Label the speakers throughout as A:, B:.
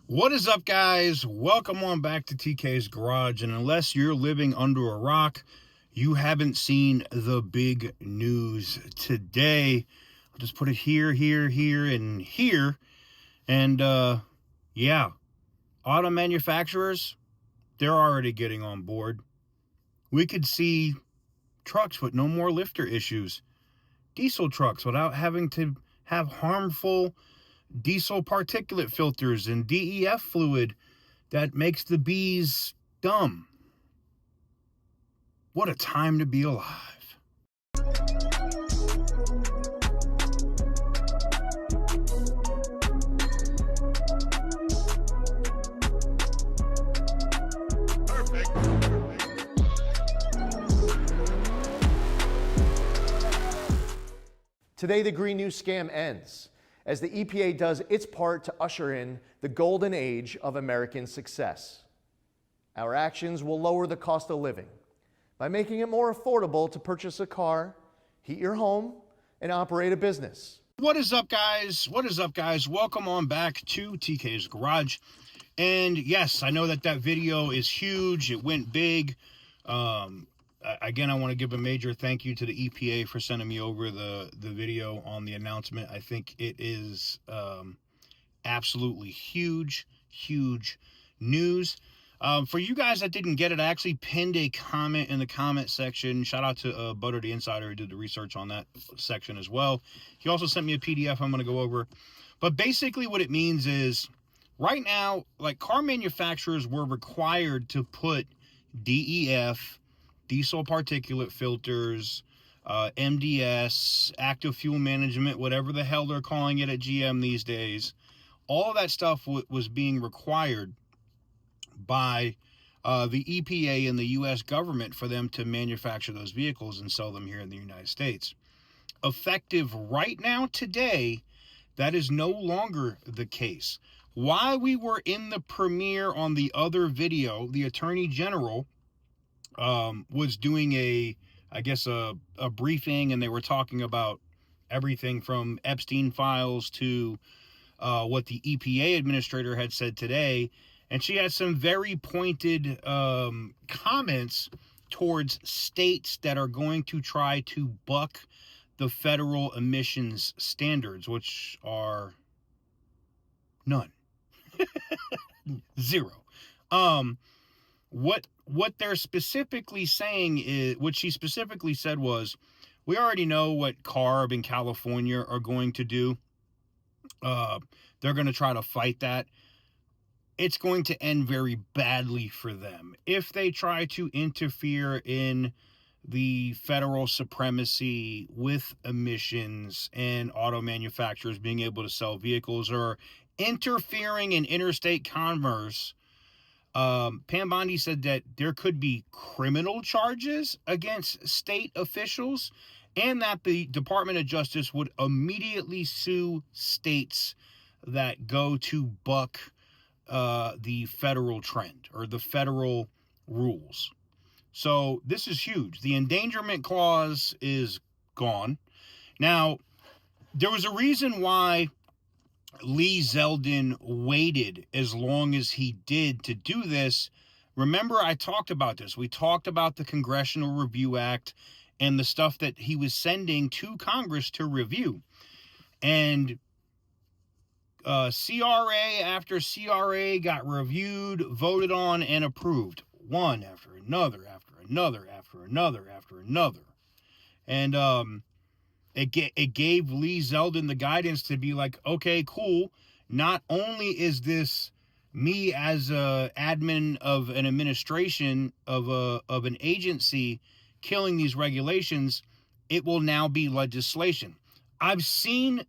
A: What is up, guys? Welcome on back to TK's Garage. And unless you're living under a rock, you haven't seen the big news today. I'll just put it here, and here. And yeah, auto manufacturers, they're already getting on board. We could see trucks with no more lifter issues, diesel trucks without having to have harmful diesel particulate filters and DEF fluid that makes the bees dumb. What a time to be alive.
B: Today, the Green New scam ends as the EPA does its part to usher in the golden age of American success. Our actions will lower the cost of living by making it more affordable to purchase a car, heat your home, and operate a business.
A: What is up, guys? Welcome on back to TK's Garage. And yes, I know that video is huge. It went big. Again, I want to give a major thank you to the EPA for sending me over the video on the announcement. I think it is absolutely huge news. For you guys that didn't get it, I actually pinned a comment in the comment section. Shout out to Butter the Insider, who did the research on that section as well. He also sent me a PDF I'm going to go over. But basically what it means is, right now, like, car manufacturers were required to put DEF, diesel particulate filters, MDS, active fuel management, whatever the hell they're calling it at GM these days. All of that stuff was being required by the EPA and the U.S. government for them to manufacture those vehicles and sell them here in the United States. Effective right now, today, that is no longer the case. While we were in the premiere on the other video, the Attorney General was doing a briefing, and they were talking about everything from Epstein files to what the EPA administrator had said today. And she had some very pointed comments towards states that are going to try to buck the federal emissions standards, which are none. Zero. What they're specifically saying is, what she specifically said was, we already know what CARB in California are going to do. They're going to try to fight that. It's going to end very badly for them if they try to interfere in the federal supremacy with emissions and auto manufacturers being able to sell vehicles, or interfering in interstate commerce. Pam Bondi said that there could be criminal charges against state officials, and that the Department of Justice would immediately sue states that go to buck the federal trend or the federal rules. So this is huge. The endangerment clause is gone. Now, there was a reason why Lee Zeldin waited as long as he did to do this. Remember, I talked about this. We talked about the Congressional Review Act and the stuff that he was sending to Congress to review. And CRA after CRA got reviewed, voted on, and approved. One after another, after another, after another, after another. And it gave Lee Zeldin the guidance to be like, okay, cool. Not only is this me as a admin of an administration of an agency killing these regulations, it will now be legislation. I've seen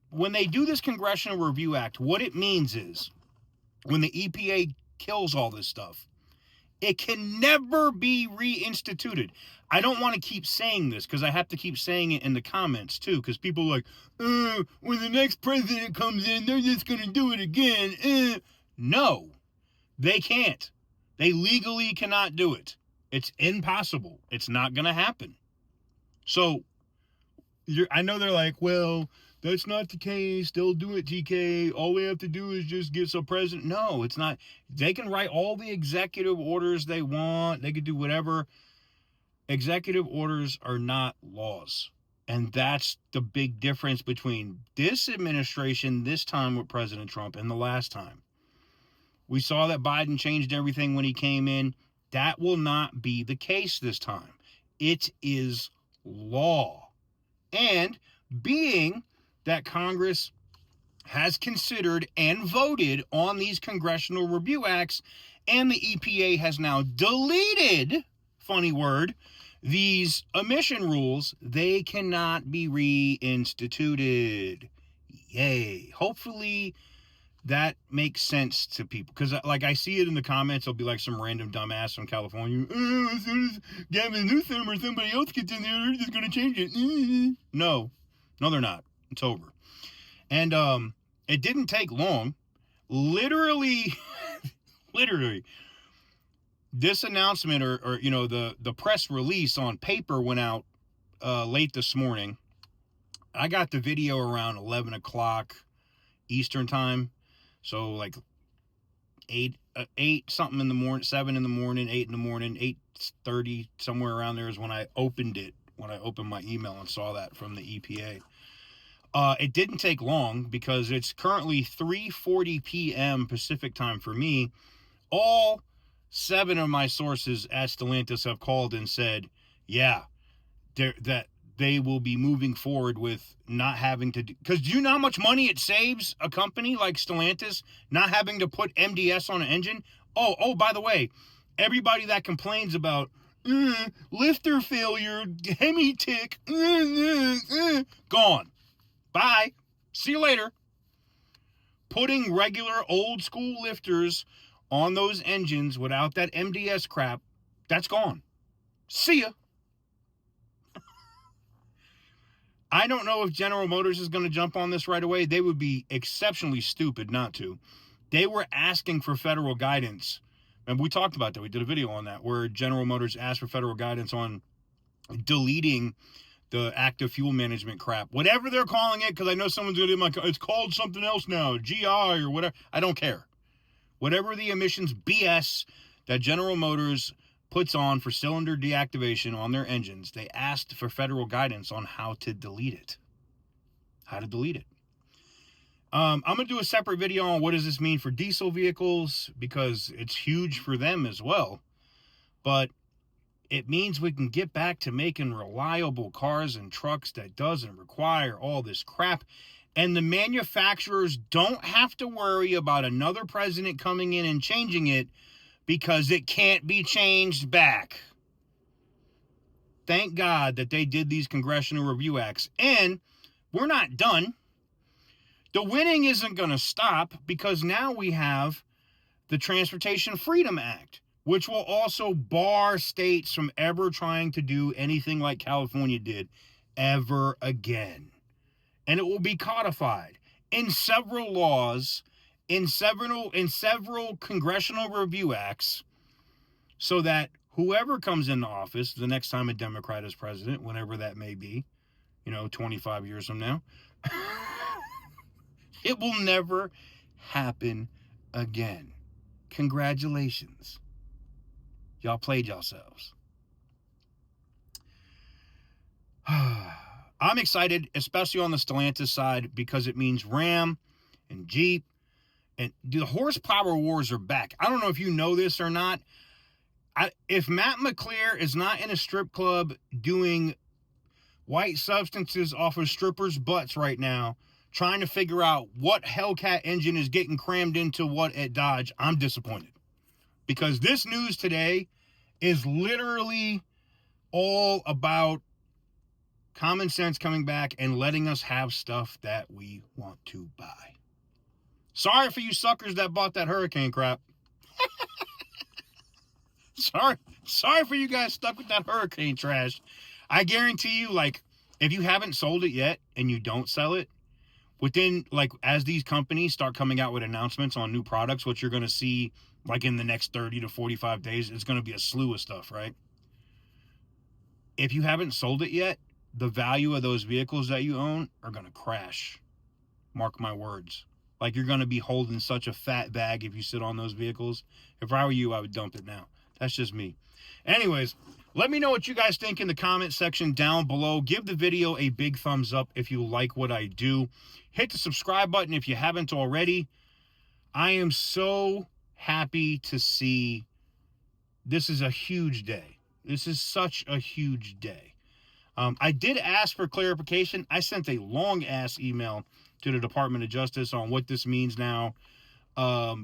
A: when they do this Congressional Review Act, what it means is when the EPA kills all this stuff, it can never be reinstituted. I don't want to keep saying this because I have to keep saying it in the comments too, because people are like, when the next president comes in, they're just going to do it again. No, they can't. They legally cannot do it. It's impossible. It's not going to happen. So I know they're like, well, that's not the case. They'll do it, TK. All we have to do is just get some president. No, it's not. They can write all the executive orders they want. They can do whatever. Executive orders are not laws. And that's the big difference between this administration, this time with President Trump, and the last time. We saw that Biden changed everything when he came in. That will not be the case this time. It is law. And being that Congress has considered and voted on these congressional review acts, and the EPA has now deleted, funny word, these emission rules, they cannot be reinstituted. Yay. Hopefully that makes sense to people, because like I see it in the comments. It'll be like some random dumbass from California, as soon as Gavin Newsom or somebody else gets in there, they're just going to change it. No, they're not. It's over. And it didn't take long. Literally this announcement, or you know, the press release on paper went out late this morning. I got the video around 11 o'clock Eastern time. So like 8 something in the morning, 7 in the morning, 8 in the morning, 8:30, somewhere around there is when I opened it, when I opened my email and saw that from the EPA. It didn't take long because it's currently 3:40 p.m. Pacific time for me. All 7 of my sources at Stellantis have called and said, yeah, that they will be moving forward with not having to do, because do you know how much money it saves a company like Stellantis not having to put MDS on an engine? Oh, by the way, everybody that complains about lifter failure, Hemi tick, gone. Bye. See you later. Putting regular old school lifters on those engines without that MDS crap, that's gone. See ya. I don't know if General Motors is going to jump on this right away. They would be exceptionally stupid not to. They were asking for federal guidance. And we talked about that. We did a video on that where General Motors asked for federal guidance on deleting the active fuel management crap. Whatever they're calling it, because I know someone's going to be like, it's called something else now, GI or whatever. I don't care. Whatever the emissions BS that General Motors puts on for cylinder deactivation on their engines, they asked for federal guidance on how to delete it. I'm going to do a separate video on what does this mean for diesel vehicles, because it's huge for them as well. But it means we can get back to making reliable cars and trucks that doesn't require all this crap. And the manufacturers don't have to worry about another president coming in and changing it, because it can't be changed back. Thank God that they did these congressional review acts. And we're not done. The winning isn't going to stop, because now we have the Transportation Freedom Act, which will also bar states from ever trying to do anything like California did ever again. And it will be codified in several laws, in several congressional review acts, so that whoever comes into office the next time a Democrat is president, whenever that may be, 25 years from now, it will never happen again. Congratulations. Y'all played yourselves. I'm excited, especially on the Stellantis side, because it means Ram and Jeep and the horsepower wars are back. I don't know if you know this or not. If Matt McClure is not in a strip club doing white substances off of strippers' butts right now, trying to figure out what Hellcat engine is getting crammed into what at Dodge, I'm disappointed. Because this news today is literally all about common sense coming back and letting us have stuff that we want to buy. Sorry for you suckers that bought that Hurricane crap. Sorry for you guys stuck with that Hurricane trash. I guarantee you, if you haven't sold it yet and you don't sell it, within, as these companies start coming out with announcements on new products, what you're going to see, in the next 30 to 45 days, it's going to be a slew of stuff, right? If you haven't sold it yet, the value of those vehicles that you own are going to crash. Mark my words. Like, you're going to be holding such a fat bag if you sit on those vehicles. If I were you, I would dump it now. That's just me. Anyways, let me know what you guys think in the comment section down below. Give the video a big thumbs up if you like what I do. Hit the subscribe button if you haven't already. I am so happy to see this is a huge day. This is such a huge day. I did ask for clarification. I sent a long-ass email to the Department of Justice on what this means now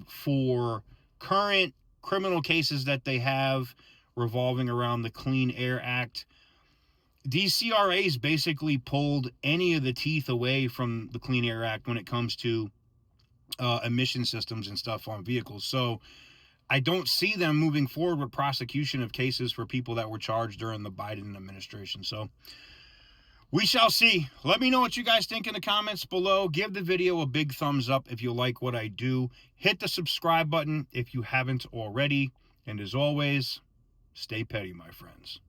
A: for current criminal cases that they have revolving around the Clean Air Act. These CRAs basically pulled any of the teeth away from the Clean Air Act when it comes to emission systems and stuff on vehicles. So I don't see them moving forward with prosecution of cases for people that were charged during the Biden administration. So we shall see. Let me know what you guys think in the comments below. Give the video a big thumbs up if you like what I do. Hit the subscribe button if you haven't already. And as always, stay petty, my friends.